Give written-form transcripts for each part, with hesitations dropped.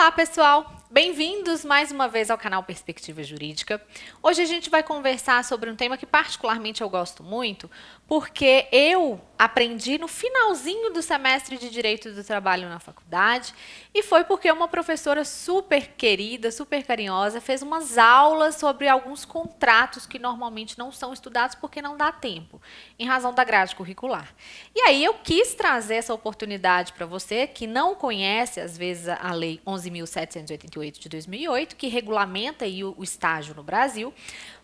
Olá, pessoal! Bem-vindos mais uma vez ao canal Perspectiva Jurídica. Hoje a gente vai conversar sobre um tema que particularmente eu gosto muito, porque eu aprendi no finalzinho do semestre de Direito do Trabalho na faculdade e foi porque uma professora super querida, super carinhosa, fez umas aulas sobre alguns contratos que normalmente não são estudados porque não dá tempo, em razão da grade curricular. E aí eu quis trazer essa oportunidade para você que não conhece, às vezes, a Lei 11.788 de 2008, que regulamenta aí o estágio no Brasil,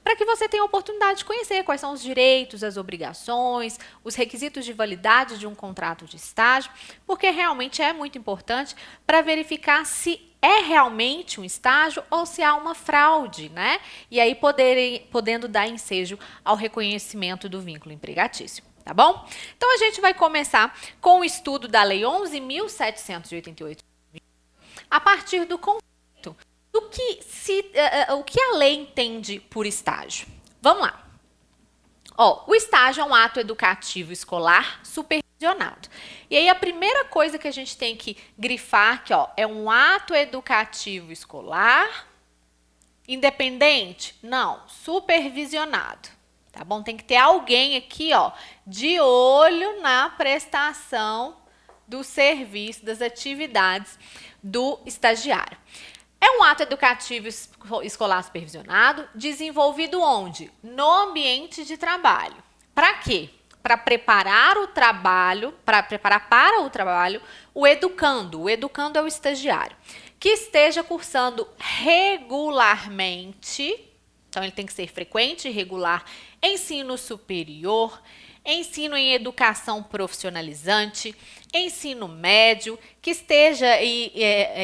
para que você tenha a oportunidade de conhecer quais são os direitos, as obrigações, os requisitos de validade de um contrato de estágio, porque realmente é muito importante para verificar se é realmente um estágio ou se há uma fraude, né? E aí podendo dar ensejo ao reconhecimento do vínculo empregatício. Tá bom? Então, a gente vai começar com o estudo da Lei 11.788, a partir do conceito do que, o que a lei entende por estágio. Vamos lá. O estágio é um ato educativo escolar supervisionado. E aí, a primeira coisa que a gente tem que grifar aqui, é um ato educativo escolar independente? Não, supervisionado. Tá bom? Tem que ter alguém aqui, de olho na prestação do serviço, das atividades do estagiário. É um ato educativo escolar supervisionado, desenvolvido onde? No ambiente de trabalho. Para quê? Para preparar o trabalho, para preparar para o trabalho o educando. O educando é o estagiário, que esteja cursando regularmente. Então, ele tem que ser frequente e regular, ensino superior, ensino em educação profissionalizante, ensino médio, que esteja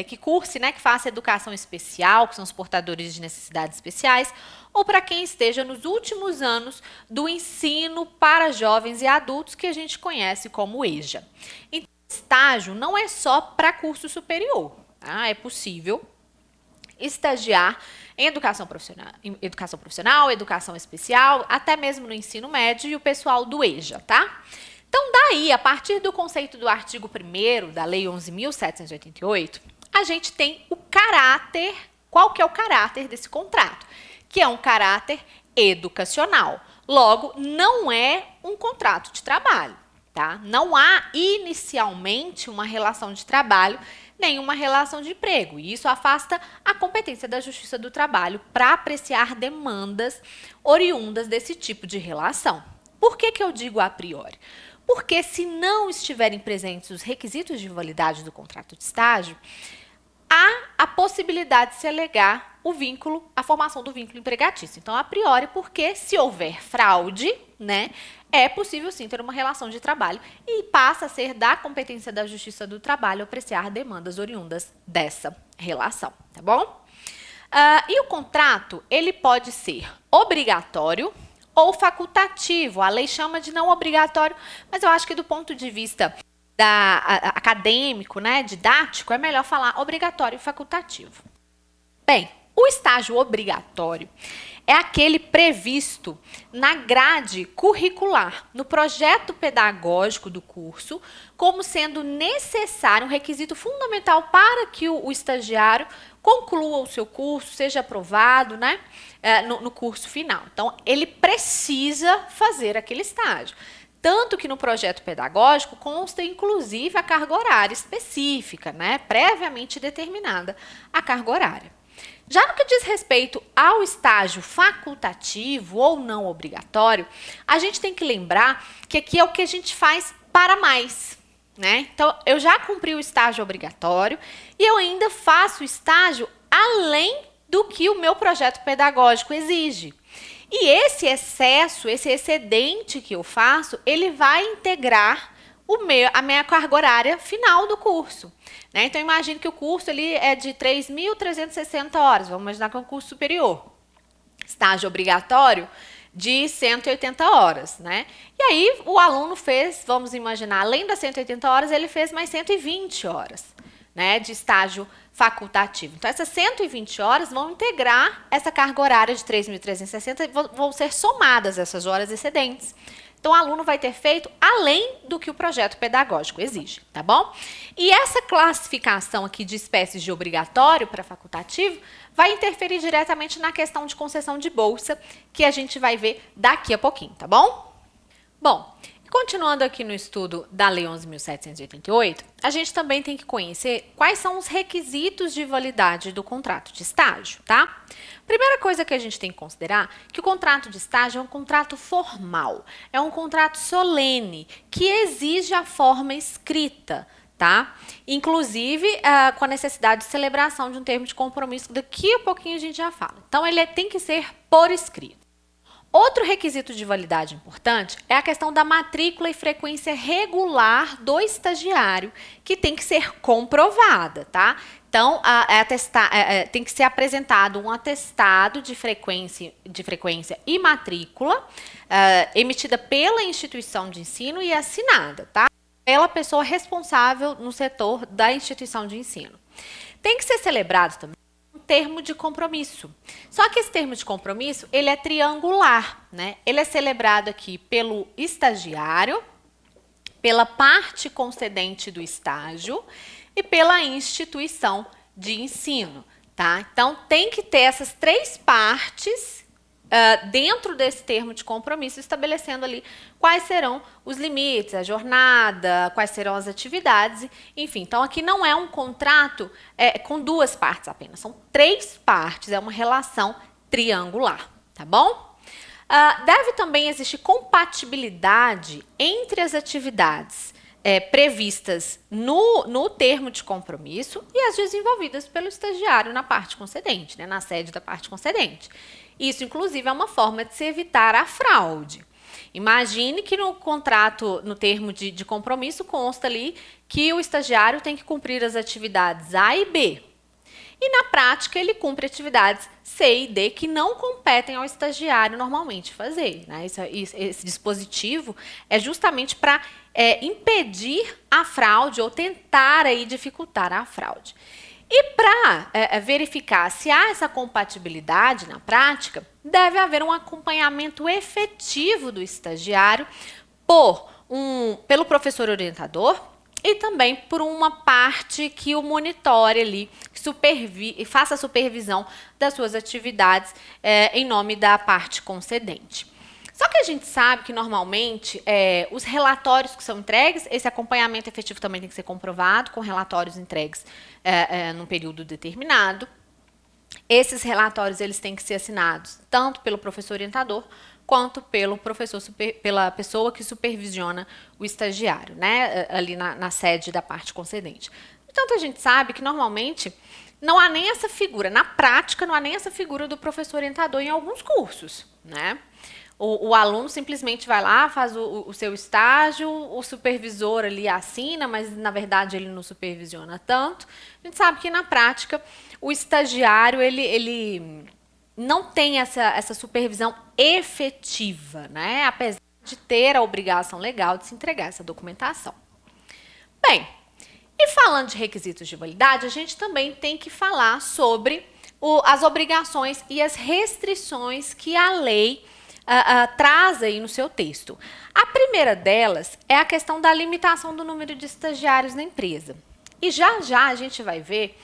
que curse, que faça educação especial, que são os portadores de necessidades especiais, ou para quem esteja nos últimos anos do ensino para jovens e adultos, que a gente conhece como EJA. Então, estágio não é só para curso superior, tá? É possível estagiar em educação profissional, educação especial, até mesmo no ensino médio e o pessoal do EJA, tá? Então, daí, a partir do conceito do artigo 1º da Lei 11.788, a gente tem o caráter. Qual que é o caráter desse contrato? Que é um caráter educacional. Logo, não é um contrato de trabalho, tá? Não há inicialmente uma relação de trabalho, nenhuma relação de emprego. E isso afasta a competência da Justiça do Trabalho para apreciar demandas oriundas desse tipo de relação. Por que eu digo a priori? Porque se não estiverem presentes os requisitos de validade do contrato de estágio, há a possibilidade de se alegar o vínculo, a formação do vínculo empregatício. Então, a priori, porque se houver fraude, é possível sim ter uma relação de trabalho e passa a ser da competência da Justiça do Trabalho apreciar demandas oriundas dessa relação, tá bom? E o contrato, ele pode ser obrigatório ou facultativo. A lei chama de não obrigatório, mas eu acho que do ponto de vista acadêmico, didático, é melhor falar obrigatório e facultativo. Bem, o estágio obrigatório é aquele previsto na grade curricular, no projeto pedagógico do curso, como sendo necessário, um requisito fundamental para que o estagiário conclua o seu curso, seja aprovado, no curso final. Então, ele precisa fazer aquele estágio. Tanto que no projeto pedagógico consta, inclusive, a carga horária específica, previamente determinada a carga horária. Já no que diz respeito ao estágio facultativo ou não obrigatório, a gente tem que lembrar que aqui é o que a gente faz para mais. Então, eu já cumpri o estágio obrigatório e eu ainda faço estágio além do que o meu projeto pedagógico exige. E esse excesso, esse excedente que eu faço, ele vai integrar a minha carga horária final do curso. Então, imagine que o curso ele é de 3.360 horas, vamos imaginar que é um curso superior. Estágio obrigatório de 180 horas, E aí, o aluno fez, vamos imaginar, além das 180 horas, ele fez mais 120 horas, de estágio facultativo. Então, essas 120 horas vão integrar essa carga horária de 3.360 e vão ser somadas essas horas excedentes. Então, o aluno vai ter feito além do que o projeto pedagógico exige, tá bom? E essa classificação aqui de espécies de obrigatório para facultativo vai interferir diretamente na questão de concessão de bolsa, que a gente vai ver daqui a pouquinho, tá bom? Bom, continuando aqui no estudo da Lei 11.788, a gente também tem que conhecer quais são os requisitos de validade do contrato de estágio, tá? Primeira coisa que a gente tem que considerar é que o contrato de estágio é um contrato formal, é um contrato solene, que exige a forma escrita, tá? Inclusive, com a necessidade de celebração de um termo de compromisso, daqui a pouquinho a gente já fala. Então, ele tem que ser por escrito. Outro requisito de validade importante é a questão da matrícula e frequência regular do estagiário, que tem que ser comprovada, tá? Então, tem que ser apresentado um atestado de frequência e matrícula, emitida pela instituição de ensino e assinada, tá? Pela pessoa responsável no setor da instituição de ensino. Tem que ser celebrado também termo de compromisso. Só que esse termo de compromisso, ele é triangular, né? Ele é celebrado aqui pelo estagiário, pela parte concedente do estágio e pela instituição de ensino, tá? Então, tem que ter essas três partes dentro desse termo de compromisso, estabelecendo ali quais serão os limites, a jornada, quais serão as atividades, enfim. Então, aqui não é um contrato com duas partes apenas, são três partes, é uma relação triangular, tá bom? Deve também existir compatibilidade entre as atividades previstas no termo de compromisso e as desenvolvidas pelo estagiário na parte concedente, né, na sede da parte concedente. Isso, inclusive, é uma forma de se evitar a fraude. Imagine que no contrato, no termo de compromisso, consta ali que o estagiário tem que cumprir as atividades A e B. E, na prática, ele cumpre atividades C e D que não competem ao estagiário normalmente fazer, né? Esse dispositivo é justamente para impedir a fraude ou tentar aí dificultar a fraude. E para verificar se há essa compatibilidade na prática, deve haver um acompanhamento efetivo do estagiário pelo professor orientador e também por uma parte que o monitore ali, que faça a supervisão das suas atividades em nome da parte concedente. Só que a gente sabe que, normalmente, os relatórios que são entregues, esse acompanhamento efetivo também tem que ser comprovado com relatórios entregues num período determinado. Esses relatórios eles têm que ser assinados tanto pelo professor orientador quanto pela pessoa que supervisiona o estagiário, né, ali na sede da parte concedente. Então, a gente sabe que, normalmente, não há nem essa figura, na prática, não há nem essa figura do professor orientador em alguns cursos, né? O aluno simplesmente vai lá, faz o seu estágio, o supervisor ali assina, mas, na verdade, ele não supervisiona tanto. A gente sabe que, na prática, o estagiário ele não tem essa supervisão efetiva, né? Apesar de ter a obrigação legal de se entregar essa documentação. Bem, e falando de requisitos de validade, a gente também tem que falar sobre as obrigações e as restrições que a lei traz aí no seu texto. A primeira delas é a questão da limitação do número de estagiários na empresa. E já a gente vai ver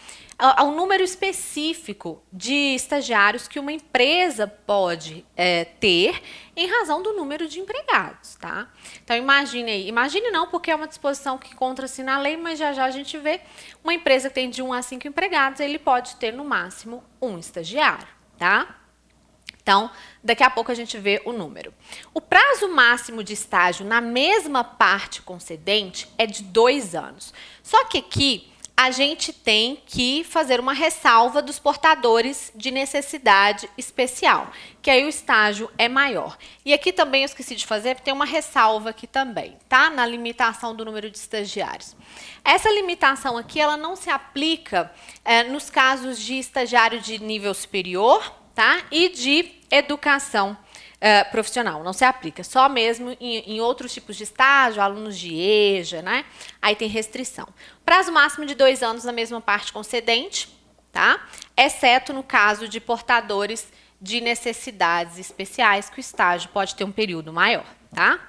o número específico de estagiários que uma empresa pode ter em razão do número de empregados, tá? Então, imagine aí. Imagine não, porque é uma disposição que encontra-se na lei, mas já a gente vê uma empresa que tem de 1 a 5 empregados, ele pode ter, no máximo, 1 estagiário, tá? Então, daqui a pouco a gente vê o número. O prazo máximo de estágio na mesma parte concedente é de 2 anos. Só que aqui a gente tem que fazer uma ressalva dos portadores de necessidade especial, que aí o estágio é maior. E aqui também eu esqueci de fazer, porque tem uma ressalva aqui também, tá? Na limitação do número de estagiários. Essa limitação aqui, ela não se aplica nos casos de estagiário de nível superior, tá? E de educação profissional, não se aplica, só mesmo em outros tipos de estágio, alunos de EJA, né? Aí tem restrição. Prazo máximo de 2 anos na mesma parte concedente, tá? Exceto no caso de portadores de necessidades especiais, que o estágio pode ter um período maior, tá?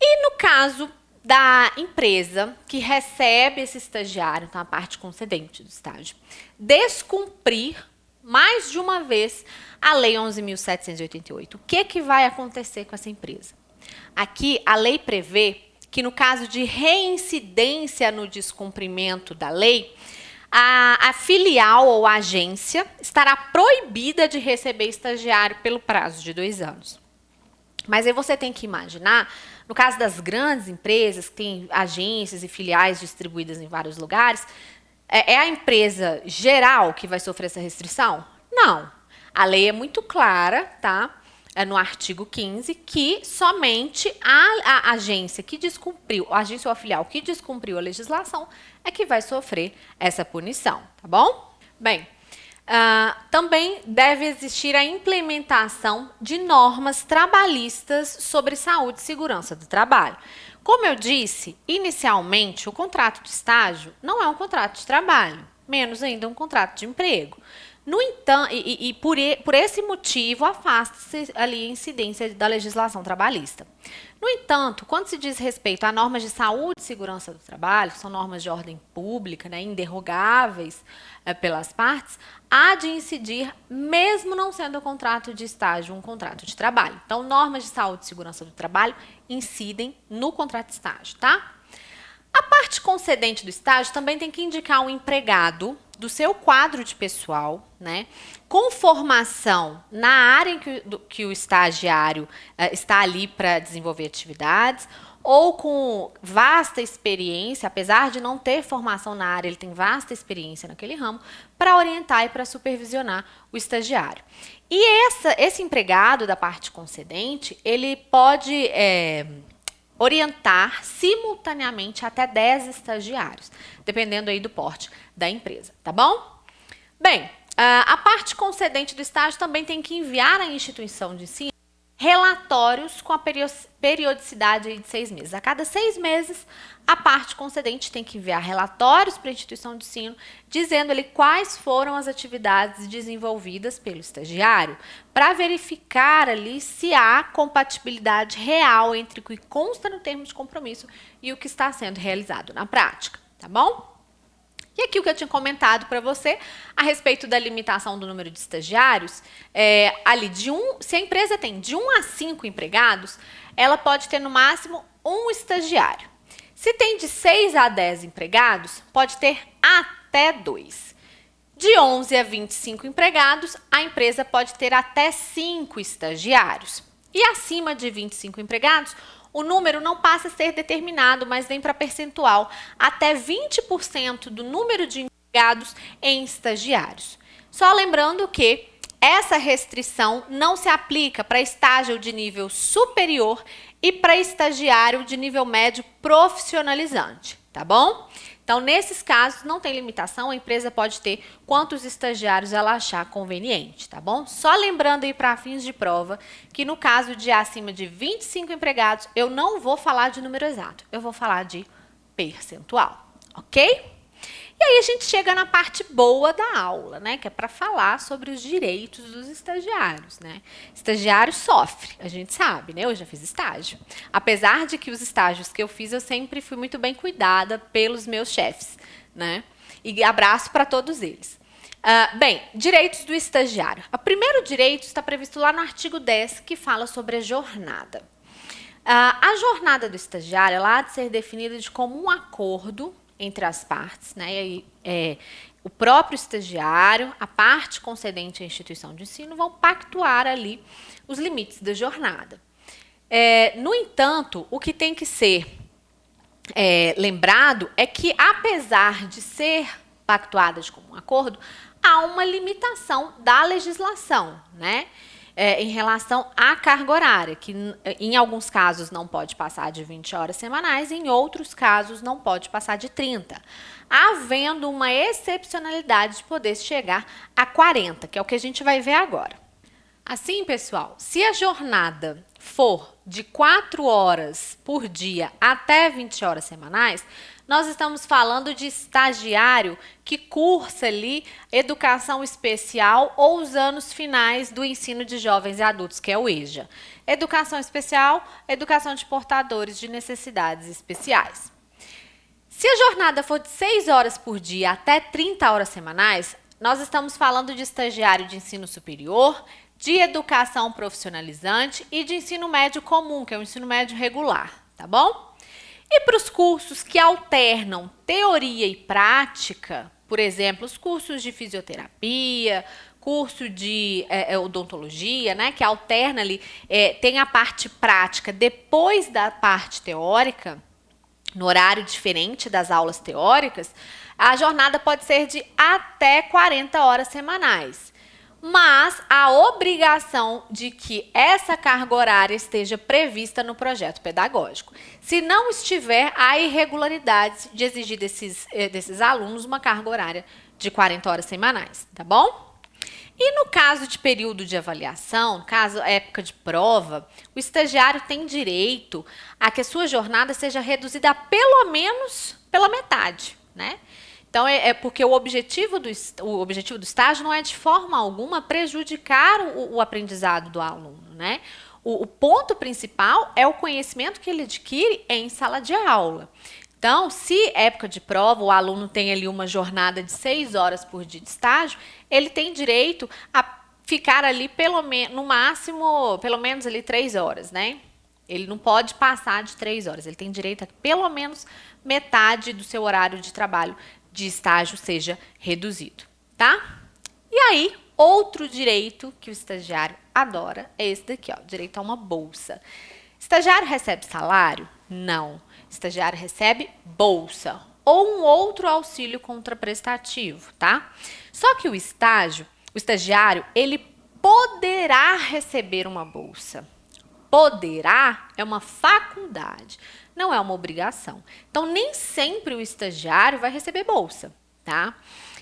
E no caso da empresa que recebe esse estagiário, então a parte concedente do estágio, descumprir mais de uma vez a Lei 11.788, o que vai acontecer com essa empresa? Aqui, a lei prevê que, no caso de reincidência no descumprimento da lei, a filial ou a agência estará proibida de receber estagiário pelo prazo de 2 anos. Mas aí você tem que imaginar, no caso das grandes empresas, que têm agências e filiais distribuídas em vários lugares, é a empresa geral que vai sofrer essa restrição? Não. A lei é muito clara, tá? No artigo 15, que somente a agência que descumpriu, a agência ou a filial que descumpriu a legislação é que vai sofrer essa punição, tá bom? Bem, também deve existir a implementação de normas trabalhistas sobre saúde e segurança do trabalho. Como eu disse, inicialmente, o contrato de estágio não é um contrato de trabalho, menos ainda um contrato de emprego. No entanto, por esse motivo, afasta-se ali a incidência da legislação trabalhista. No entanto, quando se diz respeito a normas de saúde e segurança do trabalho, que são normas de ordem pública, né, inderrogáveis pelas partes, há de incidir, mesmo não sendo o contrato de estágio um contrato de trabalho. Então, normas de saúde e segurança do trabalho incidem no contrato de estágio, tá? A parte concedente do estágio também tem que indicar um empregado do seu quadro de pessoal, né, com formação na área em que o estagiário está ali para desenvolver atividades, ou com vasta experiência, apesar de não ter formação na área, ele tem vasta experiência naquele ramo, para orientar e para supervisionar o estagiário. E esse empregado da parte concedente, ele pode orientar simultaneamente até 10 estagiários, dependendo aí do porte da empresa, tá bom? Bem, a parte concedente do estágio também tem que enviar à instituição de ensino relatórios com a periodicidade de 6 meses. A cada 6 meses, a parte concedente tem que enviar relatórios para a instituição de ensino, dizendo ali quais foram as atividades desenvolvidas pelo estagiário, para verificar ali se há compatibilidade real entre o que consta no termo de compromisso e o que está sendo realizado na prática, tá bom? E aqui o que eu tinha comentado para você a respeito da limitação do número de estagiários, ali se a empresa tem de 1 a 5 empregados, ela pode ter no máximo 1 estagiário. Se tem de 6 a 10 empregados, pode ter até 2. De 11 a 25 empregados, a empresa pode ter até 5 estagiários. E acima de 25 empregados, o número não passa a ser determinado, mas vem para percentual, até 20% do número de empregados em estagiários. Só lembrando que essa restrição não se aplica para estágio de nível superior e para estagiário de nível médio profissionalizante, tá bom? Então, nesses casos, não tem limitação, a empresa pode ter quantos estagiários ela achar conveniente, tá bom? Só lembrando aí para fins de prova que no caso de acima de 25 empregados, eu não vou falar de número exato, eu vou falar de percentual, ok? E aí a gente chega na parte boa da aula, né? Que é para falar sobre os direitos dos estagiários, né? Estagiário sofre, a gente sabe, né? Eu já fiz estágio. Apesar de que os estágios que eu fiz, eu sempre fui muito bem cuidada pelos meus chefes, né? E abraço para todos eles. Bem, direitos do estagiário. O primeiro direito está previsto lá no artigo 10, que fala sobre a jornada. A jornada do estagiário ela há de ser definida de comum acordo entre as partes, né? O próprio estagiário, a parte concedente à instituição de ensino vão pactuar ali os limites da jornada. No entanto, o que tem que ser lembrado é que, apesar de ser pactuada de comum acordo, há uma limitação da legislação, né? Em relação à carga horária, que em alguns casos não pode passar de 20 horas semanais, em outros casos não pode passar de 30, havendo uma excepcionalidade de poder chegar a 40, que é o que a gente vai ver agora. Assim, pessoal, se a jornada for de 4 horas por dia até 20 horas semanais, nós estamos falando de estagiário que cursa ali educação especial ou os anos finais do ensino de jovens e adultos, que é o EJA. Educação especial, educação de portadores de necessidades especiais. Se a jornada for de 6 horas por dia até 30 horas semanais, nós estamos falando de estagiário de ensino superior, de educação profissionalizante e de ensino médio comum, que é o ensino médio regular, tá bom? E para os cursos que alternam teoria e prática, por exemplo, os cursos de fisioterapia, curso de odontologia, né, que alterna ali, tem a parte prática depois da parte teórica, no horário diferente das aulas teóricas, a jornada pode ser de até 40 horas semanais. Mas a obrigação de que essa carga horária esteja prevista no projeto pedagógico. Se não estiver, há irregularidades de exigir desses alunos uma carga horária de 40 horas semanais, tá bom? E no caso de período de avaliação, no caso época de prova, o estagiário tem direito a que a sua jornada seja reduzida a pelo menos pela metade, né? Então, porque o objetivo do estágio não é de forma alguma prejudicar o aprendizado do aluno, né? O ponto principal é o conhecimento que ele adquire em sala de aula. Então, se época de prova, o aluno tem ali uma jornada de 6 horas por dia de estágio, ele tem direito a ficar ali no máximo, pelo menos ali 3 horas, né? Ele não pode passar de 3 horas, ele tem direito a pelo menos metade do seu horário de trabalho de estágio seja reduzido, tá? E aí, outro direito que o estagiário adora é esse daqui, ó, direito a uma bolsa. Estagiário recebe salário? Não. Estagiário recebe bolsa ou um outro auxílio contraprestativo, tá? Só que o estagiário, ele poderá receber uma bolsa. Poderá é uma faculdade, não é uma obrigação. Então, nem sempre o estagiário vai receber bolsa, tá?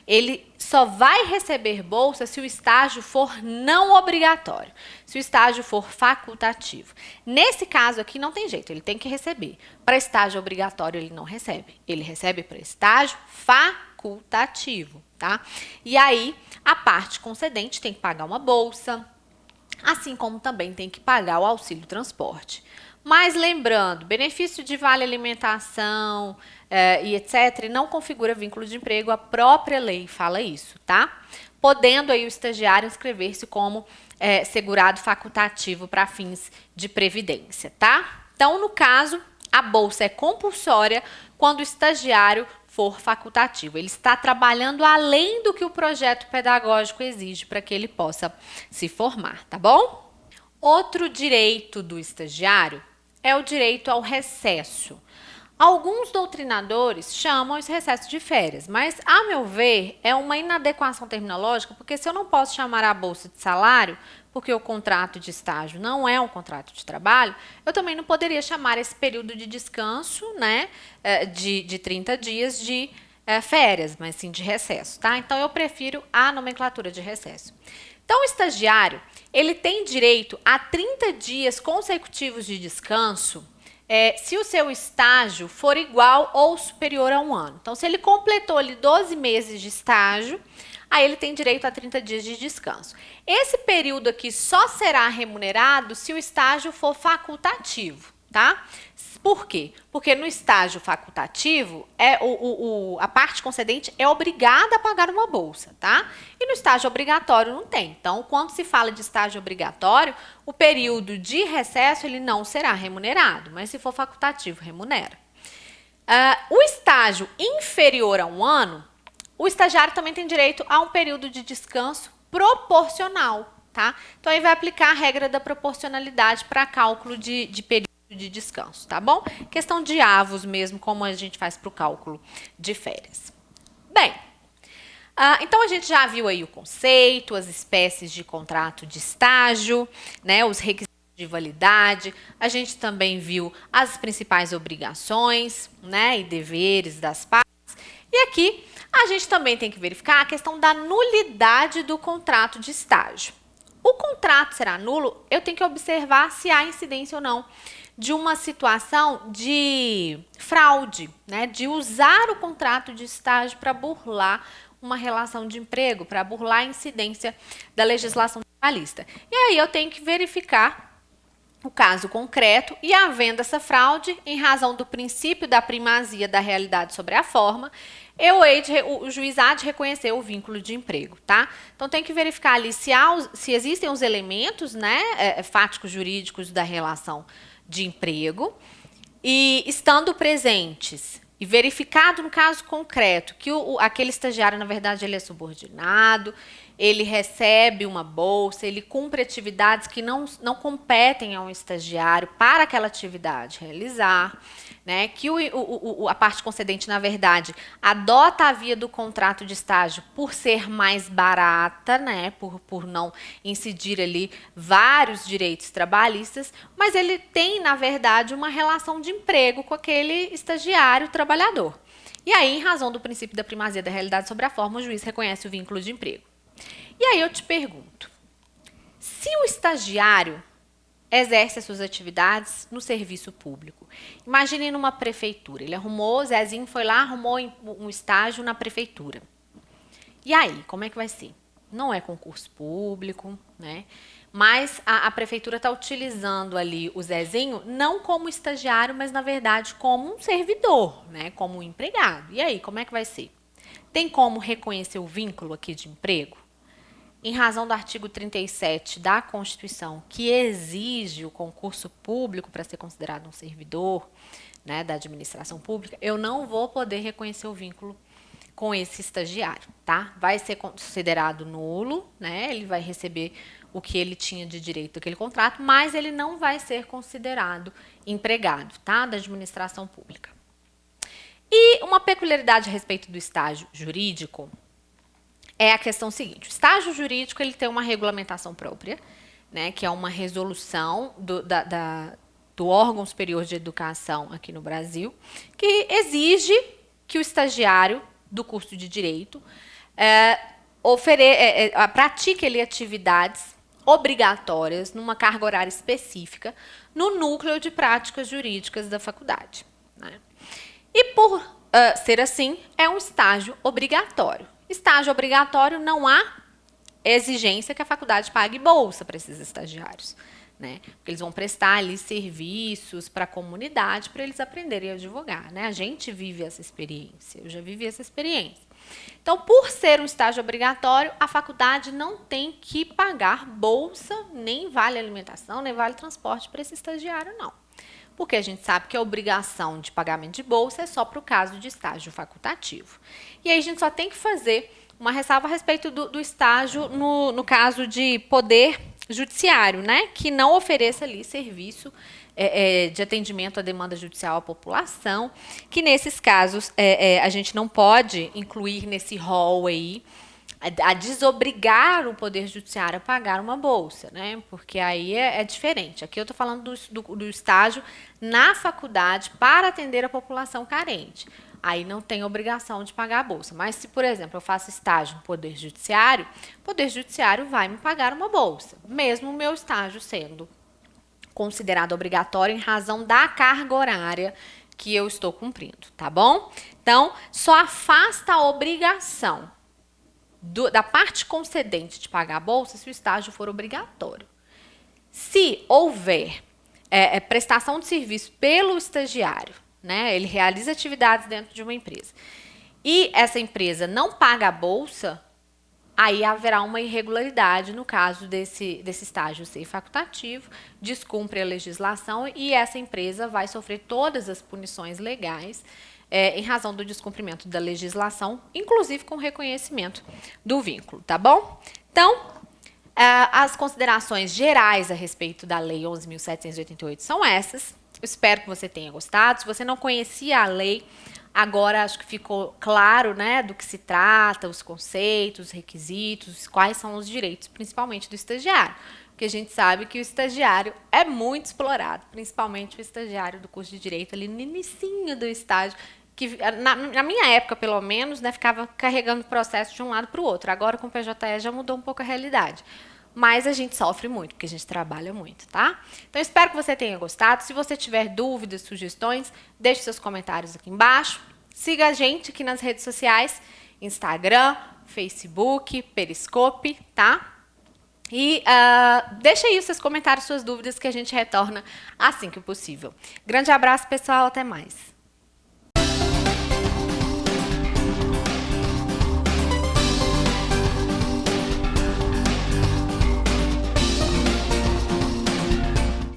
Ele só vai receber bolsa se o estágio for não obrigatório, se o estágio for facultativo. Nesse caso aqui não tem jeito, ele tem que receber. Para estágio obrigatório ele não recebe, ele recebe para estágio facultativo, tá? E aí a parte concedente tem que pagar uma bolsa, assim como também tem que pagar o auxílio transporte. Mas lembrando, benefício de vale alimentação e etc. não configura vínculo de emprego, a própria lei fala isso, tá? Podendo aí o estagiário inscrever-se como segurado facultativo para fins de previdência, tá? Então, no caso, a bolsa é compulsória quando o estagiário for facultativo. Ele está trabalhando além do que o projeto pedagógico exige para que ele possa se formar, tá bom? Outro direito do estagiário é o direito ao recesso. Alguns doutrinadores chamam esse recesso de férias, mas, a meu ver, é uma inadequação terminológica, porque se eu não posso chamar a bolsa de salário, porque o contrato de estágio não é um contrato de trabalho, eu também não poderia chamar esse período de descanso, né, de 30 dias de férias, mas sim de recesso, tá? Então, eu prefiro a nomenclatura de recesso. Então, o estagiário, ele tem direito a 30 dias consecutivos de descanso se o seu estágio for igual ou superior a um ano. Então, se ele completou ali 12 meses de estágio, aí ele tem direito a 30 dias de descanso. Esse período aqui só será remunerado se o estágio for facultativo, tá? Por quê? Porque no estágio facultativo, a parte concedente é obrigada a pagar uma bolsa, tá? E no estágio obrigatório não tem. Então, quando se fala de estágio obrigatório, o período de recesso ele não será remunerado, mas se for facultativo, remunera. O estágio inferior a um ano, o estagiário também tem direito a um período de descanso proporcional, tá? Então, aí vai aplicar a regra da proporcionalidade para cálculo de período de descanso, tá bom? Questão de avos mesmo, como a gente faz para o cálculo de férias. Bem, então a gente já viu aí o conceito, as espécies de contrato de estágio, né, os requisitos de validade, a gente também viu as principais obrigações, né, e deveres das partes, e aqui a gente também tem que verificar a questão da nulidade do contrato de estágio. O contrato será nulo, eu tenho que observar se há incidência ou não de uma situação de fraude, né? De usar o contrato de estágio para burlar uma relação de emprego, para burlar a incidência da legislação trabalhista. E aí eu tenho que verificar o caso concreto e, havendo essa fraude, em razão do princípio da primazia da realidade sobre a forma, o juiz há de reconhecer o vínculo de emprego, tá? Então tem que verificar ali se existem os elementos, né, fáticos jurídicos da relação de emprego, e estando presentes e verificado no caso concreto que aquele estagiário, na verdade, ele é subordinado, ele recebe uma bolsa, ele cumpre atividades que não competem a um estagiário para aquela atividade realizar, né? Que a parte concedente, na verdade, adota a via do contrato de estágio por ser mais barata, né? Por não incidir ali vários direitos trabalhistas, mas ele tem, na verdade, uma relação de emprego com aquele estagiário trabalhador. E aí, em razão do princípio da primazia da realidade sobre a forma, o juiz reconhece o vínculo de emprego. E aí eu te pergunto, se o estagiário exerce as suas atividades no serviço público, imagine numa prefeitura, ele arrumou, Zezinho foi lá, arrumou um estágio na prefeitura. E aí, como é que vai ser? Não é concurso público, né? Mas a prefeitura está utilizando ali o Zezinho não como estagiário, mas na verdade como um servidor, né? Como um empregado. E aí, como é que vai ser? Tem como reconhecer o vínculo aqui de emprego? Em razão do artigo 37 da Constituição, que exige o concurso público para ser considerado um servidor, né, da administração pública, eu não vou poder reconhecer o vínculo com esse estagiário, tá? Vai ser considerado nulo, né? Ele vai receber o que ele tinha de direito daquele contrato, mas ele não vai ser considerado empregado, tá? Da administração pública. E uma peculiaridade a respeito do estágio jurídico é a questão seguinte: o estágio jurídico ele tem uma regulamentação própria, né, que é uma resolução do órgão superior de educação aqui no Brasil, que exige que o estagiário do curso de direito pratique ali atividades obrigatórias numa carga horária específica no núcleo de práticas jurídicas da faculdade, né? E por ser assim, é um estágio obrigatório. Estágio obrigatório, não há exigência que a faculdade pague bolsa para esses estagiários, né? Porque eles vão prestar ali serviços para a comunidade para eles aprenderem a advogar, né? A gente vive essa experiência, eu já vivi essa experiência. Então, por ser um estágio obrigatório, a faculdade não tem que pagar bolsa, nem vale alimentação, nem vale transporte para esse estagiário, não. Porque a gente sabe que a obrigação de pagamento de bolsa é só para o caso de estágio facultativo. E aí a gente só tem que fazer uma ressalva a respeito do estágio no caso de poder judiciário, né? Que não ofereça ali serviço de atendimento à demanda judicial à população, que nesses casos a gente não pode incluir nesse rol aí a desobrigar o Poder Judiciário a pagar uma bolsa, né? Porque aí é diferente. Aqui eu estou falando do estágio na faculdade para atender a população carente. Aí não tem obrigação de pagar a bolsa. Mas se, por exemplo, eu faço estágio no Poder Judiciário, o Poder Judiciário vai me pagar uma bolsa, mesmo o meu estágio sendo considerado obrigatório em razão da carga horária que eu estou cumprindo, tá bom? Então, só afasta a obrigação da parte concedente de pagar a bolsa se o estágio for obrigatório. Se houver prestação de serviço pelo estagiário, né, ele realiza atividades dentro de uma empresa, e essa empresa não paga a bolsa, aí haverá uma irregularidade no caso desse estágio ser facultativo, descumpre a legislação e essa empresa vai sofrer todas as punições legais em razão do descumprimento da legislação, inclusive com reconhecimento do vínculo, tá bom? Então, as considerações gerais a respeito da Lei 11.788 são essas. Eu espero que você tenha gostado. Se você não conhecia a lei, agora acho que ficou claro, né, do que se trata, os conceitos, os requisitos, quais são os direitos, principalmente do estagiário. Porque a gente sabe que o estagiário é muito explorado, principalmente o estagiário do curso de Direito, ali no inicinho do estágio, que na minha época, pelo menos, né, ficava carregando o processo de um lado para o outro. Agora, com o PJE, já mudou um pouco a realidade. mas a gente sofre muito, porque a gente trabalha muito, tá? Então, espero que você tenha gostado. Se você tiver dúvidas, sugestões, deixe seus comentários aqui embaixo. Siga a gente aqui nas redes sociais, Instagram, Facebook, Periscope, tá? E deixa aí os seus comentários, suas dúvidas, que a gente retorna assim que possível. Grande abraço, pessoal. Até mais.